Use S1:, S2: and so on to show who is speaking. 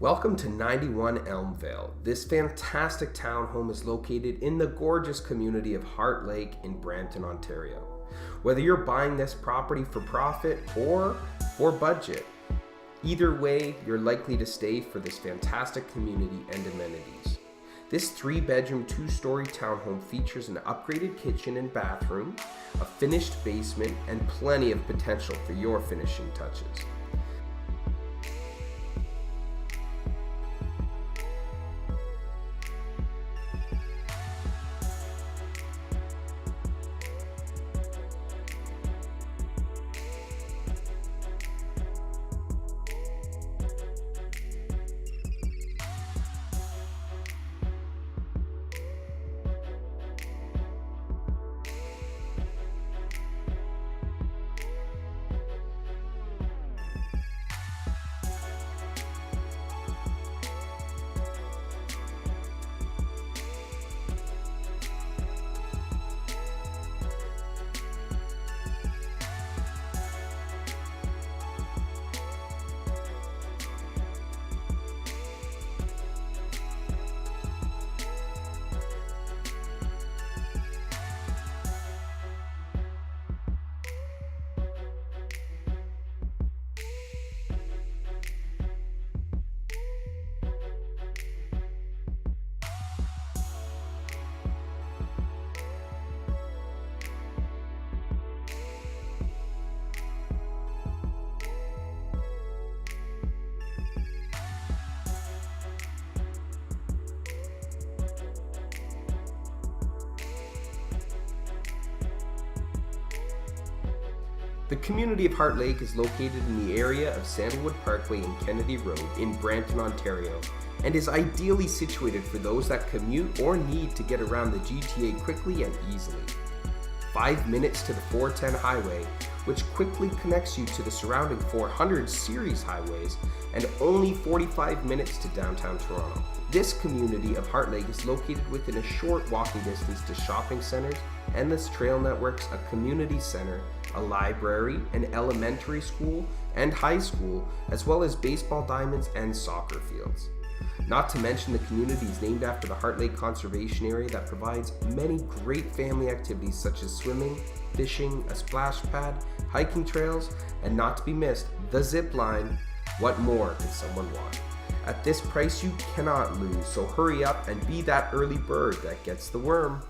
S1: Welcome to 91 Elmvale. This fantastic townhome is located in the gorgeous community of Heartlake in Brampton, Ontario. Whether you're buying this property for profit or for budget, either way, you're likely to stay for this fantastic community and amenities. This 3-bedroom, 2-story townhome features an upgraded kitchen and bathroom, a finished basement, and plenty of potential for your finishing touches. The community of Heartlake is located in the area of Sandalwood Parkway and Kennedy Road in Brampton, Ontario, and is ideally situated for those that commute or need to get around the GTA quickly and easily. 5 minutes to the 410 highway, which quickly connects you to the surrounding 400 series highways, and only 45 minutes to downtown Toronto. This community of Heartlake is located within a short walking distance to shopping centers, endless trail networks, a community center, a library, an elementary school, and high school, as well as baseball diamonds and soccer fields. Not to mention the community is named after the Heartlake Conservation Area that provides many great family activities such as swimming, fishing, a splash pad, hiking trails, and not to be missed, the zip line. What more could someone want? At this price you cannot lose, so hurry up and be that early bird that gets the worm.